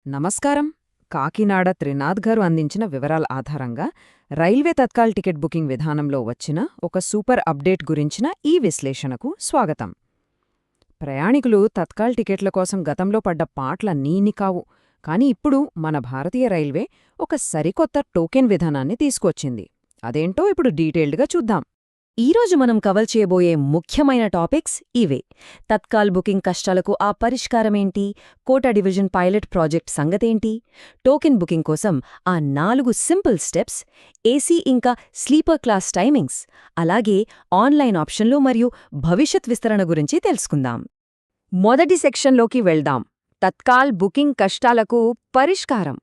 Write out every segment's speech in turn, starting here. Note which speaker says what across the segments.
Speaker 1: నమస్కారం. కాకినాడ త్రినాథ్ గారు అందించిన వివరాల ఆధారంగా రైల్వే తత్కాల్ టికెట్ బుకింగ్ విధానంలో వచ్చిన ఒక సూపర్ అప్డేట్ గురించిన ఈ విశ్లేషణకు స్వాగతం. ప్రయాణికులు తత్కాల్ టికెట్ల కోసం గతంలో పడ్డ పాట్లన్నీ కావు. కాని ఇప్పుడు మన భారతీయ రైల్వే ఒక సరికొత్త టోకెన్ విధానాన్ని తీసుకొచ్చింది. అదేంటో ఇప్పుడు డీటెయిల్డ్గా చూద్దాం.
Speaker 2: ఈరోజు మనం కవర్ చేయబోయే ముఖ్యమైన టాపిక్స్ ఇవే. తత్కాల్ బుకింగ్ కష్టాలకు ఆ పరిష్కారమేంటి, కోటా డివిజన్ పైలట్ ప్రాజెక్ట్ సంగతేంటి, టోకెన్ బుకింగ్ కోసం ఆ 4 సింపుల్ స్టెప్స్, ఏసీ ఇంకా స్లీపర్ క్లాస్ టైమింగ్స్, అలాగే ఆన్లైన్ ఆప్షన్లు మరియు భవిష్యత్ విస్తరణ గురించి తెలుసుకుందాం. మొదటి సెక్షన్లోకి వెళ్దాం. తత్కాల్ బుకింగ్ కష్టాలకు పరిష్కారం.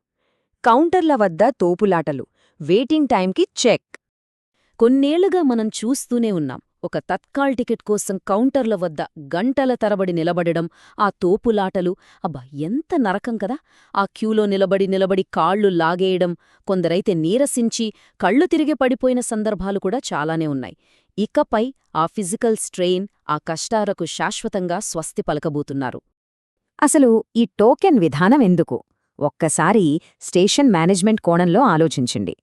Speaker 2: కౌంటర్ల వద్ద తోపులాటలు, వెయిటింగ్ టైంకి చెక్. కొన్నేళ్లుగా మనం చూస్తూనే ఉన్నాం. ఒక తత్కాల్ టికెట్ కోసం కౌంటర్ల వద్ద గంటల తరబడి నిలబడడం, ఆ తోపులాటలు, అబ్బా ఎంత నరకం కదా! ఆ క్యూలో నిలబడి కాళ్లు లాగేయడం, కొందరైతే నీరసించి కళ్ళు తిరిగి పడిపోయిన సందర్భాలు కూడా చాలానే ఉన్నాయి. ఇకపై ఆ ఫిజికల్ స్ట్రెయిన్, ఆ కష్టాలకు శాశ్వతంగా స్వస్తి పలకబోతున్నారు.
Speaker 3: అసలు ఈ టోకెన్ విధానం ఎందుకు? ఒక్కసారి స్టేషన్ మేనేజ్మెంట్ కోణంలో ఆలోచించండి.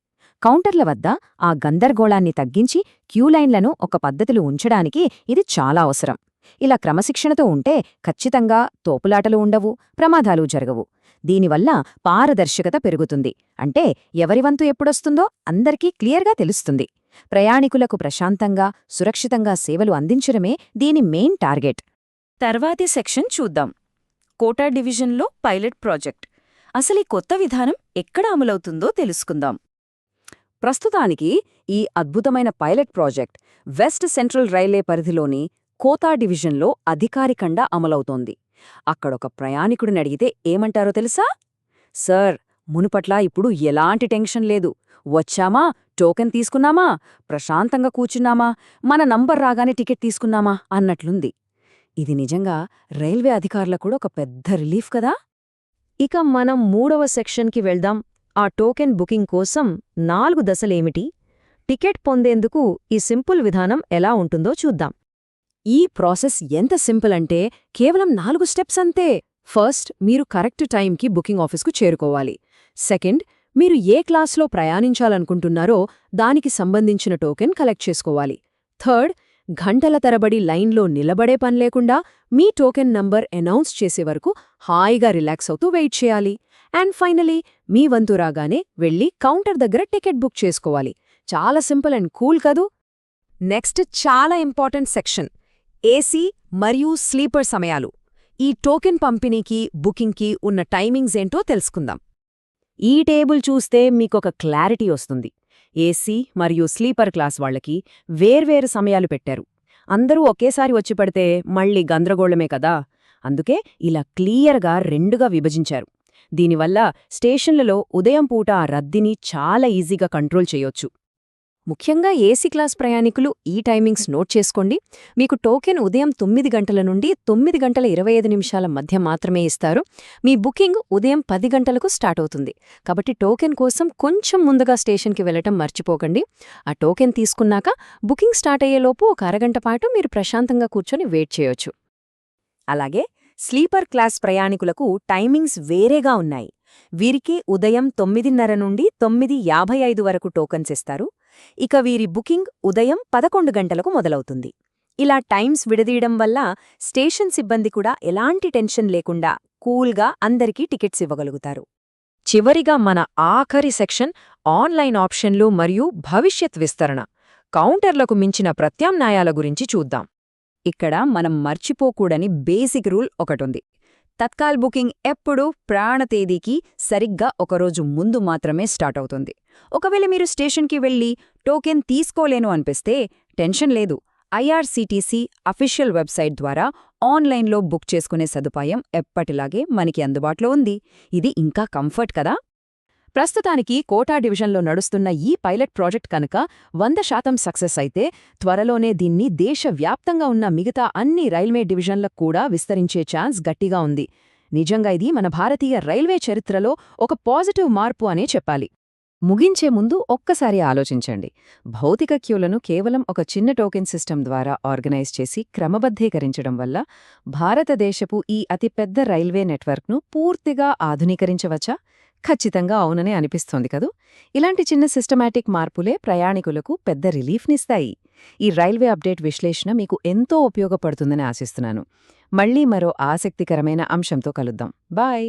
Speaker 3: కౌంటర్ల వద్ద ఆ గందరగోళాన్ని తగ్గించి క్యూలైన్లను ఒక పద్ధతిలో ఉంచడానికి ఇది చాలా అవసరం. ఇలా క్రమశిక్షణతో ఉంటే ఖచ్చితంగా తోపులాటలు ఉండవు, ప్రమాదాలు జరగవు. దీనివల్ల పారదర్శకత పెరుగుతుంది. అంటే ఎవరివంతు ఎప్పుడొస్తుందో అందరికీ క్లియర్గా తెలుస్తుంది. ప్రయాణికులకు ప్రశాంతంగా, సురక్షితంగా సేవలు అందించడమే దీని మెయిన్ టార్గెట్.
Speaker 2: తర్వాతి సెక్షన్ చూద్దాం. కోటా డివిజన్లో పైలట్ ప్రాజెక్ట్. అసలీ కొత్త విధానం ఎక్కడ అమలవుతుందో తెలుసుకుందాం.
Speaker 3: ప్రస్తుతానికి ఈ అద్భుతమైన pilot project west central railway పరిధిలోని కోతా డివిజన్లో అధికారికంగా అమలవుతోంది. అక్కడొక ప్రయాణికుడిని అడిగితే ఏమంటారో తెలుసా? సార్, మునుపట్లా ఇప్పుడు ఎలాంటి టెన్షన్ లేదు. వచ్చామా, టోకెన్ తీసుకున్నామా, ప్రశాంతంగా కూర్చున్నామా, మన నంబర్ రాగానే టికెట్ తీసుకున్నామా అన్నట్లుంది. ఇది నిజంగా రైల్వే అధికారులకు కూడా ఒక పెద్ద రిలీఫ్ కదా.
Speaker 2: ఇక మనం 3వ సెక్షన్కి వెళ్దాం. ఆ టోకెన్ బుకింగ్ కోసం 4 దశలేమిటి, టికెట్ పొందేందుకు ఈ సింపుల్ విధానం ఎలా ఉంటుందో చూద్దాం.
Speaker 3: ఈ ప్రాసెస్ ఎంత సింపుల్ అంటే కేవలం 4 స్టెప్స్ అంతే. ఫస్ట్, మీరు కరెక్ట్ టైంకి బుకింగ్ ఆఫీస్కు చేరుకోవాలి. సెకండ్, మీరు ఏ క్లాస్లో ప్రయాణించాలనుకుంటున్నారో దానికి సంబంధించిన టోకెన్ కలెక్ట్ చేసుకోవాలి. థర్డ్, గంటల తరబడి లైన్లో నిలబడే పనిలేకుండా మీ టోకెన్ నంబర్ అనౌన్స్ చేసే వరకు హాయిగా రిలాక్స్ అవుతూ వెయిట్ చేయాలి. అండ్ ఫైనలీ, మీ వంతు రాగానే వెళ్లి కౌంటర్ దగ్గర టికెట్ బుక్ చేసుకోవాలి. చాలా సింపుల్ అండ్ కూల్ కదూ. నెక్స్ట్, చాలా ఇంపార్టెంట్ సెక్షన్, ఏసీ మరియు స్లీపర్ సమయాలు. ఈ టోకెన్ పంపిణీకి, బుకింగ్కి ఉన్న టైమింగ్స్ ఏంటో తెలుసుకుందాం. ఈ టేబుల్ చూస్తే మీకొక క్లారిటీ వస్తుంది. ఏసీ మరియు స్లీపర్ క్లాస్ వాళ్లకి వేర్వేరు సమయాలు పెట్టారు. అందరూ ఒకేసారి వచ్చి పడితే మళ్ళీ గందరగోళమే కదా. అందుకే ఇలా క్లియర్గా 2గా విభజించారు. దీనివల్ల స్టేషన్లలో ఉదయం పూట ఆ రద్దీని చాలా ఈజీగా కంట్రోల్ చేయొచ్చు. ముఖ్యంగా ఏసీ క్లాస్ ప్రయాణికులు ఈ టైమింగ్స్ నోట్ చేసుకోండి. మీకు టోకెన్ ఉదయం 9 గంటల నుండి 9 గంటల 25 నిమిషాల మధ్య మాత్రమే ఇస్తారు. మీ బుకింగ్ ఉదయం 10 గంటలకు స్టార్ట్ అవుతుంది. కాబట్టి టోకెన్ కోసం కొంచెం ముందుగా స్టేషన్కి వెళ్లటం మర్చిపోకండి. ఆ టోకెన్ తీసుకున్నాక బుకింగ్ స్టార్ట్ అయ్యేలోపు ఒక అరగంట పాటు మీరు ప్రశాంతంగా కూర్చొని వెయిట్ చేయొచ్చు. అలాగే స్లీపర్ క్లాస్ ప్రయాణికులకు టైమింగ్స్ వేరేగా ఉన్నాయి. వీరికి ఉదయం 9:30 నుండి 9:55 వరకు టోకన్స్ ఇస్తారు. ఇక వీరి బుకింగ్ ఉదయం 11 గంటలకు మొదలవుతుంది. ఇలా టైమ్స్ విడదీయడం వల్ల స్టేషన్ సిబ్బంది కూడా ఎలాంటి టెన్షన్ లేకుండా కూల్గా అందరికీ టికెట్స్ ఇవ్వగలుగుతారు. చివరిగా మన ఆఖరి సెక్షన్, ఆన్లైన్ ఆప్షన్లు మరియు భవిష్యత్ విస్తరణ. కౌంటర్లకు మించిన ప్రత్యామ్నాయాల గురించి చూద్దాం. ఇక్కడ మనం మర్చిపోకూడని బేసిక్ రూల్ ఒకటుంది. తత్కాల్ బుకింగ్ ఎప్పుడూ ప్రయాణ తేదీకి సరిగ్గా ఒకరోజు ముందు మాత్రమే స్టార్ట్ అవుతుంది. ఒకవేళ మీరు స్టేషన్కి వెళ్లి టోకెన్ తీసుకోలేను అనిపిస్తే టెన్షన్ లేదు. ఐఆర్సీటీసీ అఫీషియల్ వెబ్సైట్ ద్వారా ఆన్లైన్లో బుక్ చేసుకునే సదుపాయం ఎప్పటిలాగే మనకి అందుబాటులో ఉంది. ఇది ఇంకా కంఫర్ట్ కదా. ప్రస్తుతానికి కోటా డివిజన్లో నడుస్తున్న ఈ పైలట్ ప్రాజెక్ట్ కనుక 100% సక్సెస్ అయితే త్వరలోనే దీన్ని దేశవ్యాప్తంగా ఉన్న మిగతా అన్ని రైల్వే డివిజన్లకు కూడా విస్తరించే ఛాన్స్ గట్టిగా ఉంది. నిజంగా ఇది మన భారతీయ రైల్వే చరిత్రలో ఒక పాజిటివ్ మార్పు అనే చెప్పాలి.
Speaker 1: ముగించే ముందు ఒక్కసారి ఆలోచించండి. భౌతిక క్యూలను కేవలం ఒక చిన్న టోకెన్ సిస్టమ్ ద్వారా ఆర్గనైజ్ చేసి క్రమబద్ధీకరించడం వల్ల భారతదేశపు ఈ అతిపెద్ద రైల్వే నెట్వర్క్ను పూర్తిగా ఆధునీకరించవచ్చా? ఖచ్చితంగా అవుననే అనిపిస్తోంది కదూ. ఇలాంటి చిన్న సిస్టమాటిక్ మార్పులే ప్రయాణికులకు పెద్ద రిలీఫ్నిస్తాయి. ఈ రైల్వే అప్డేట్ విశ్లేషణ మీకు ఎంతో ఉపయోగపడుతుందని ఆశిస్తున్నాను. మళ్ళీ మరో ఆసక్తికరమైన అంశంతో కలుద్దాం. బాయ్.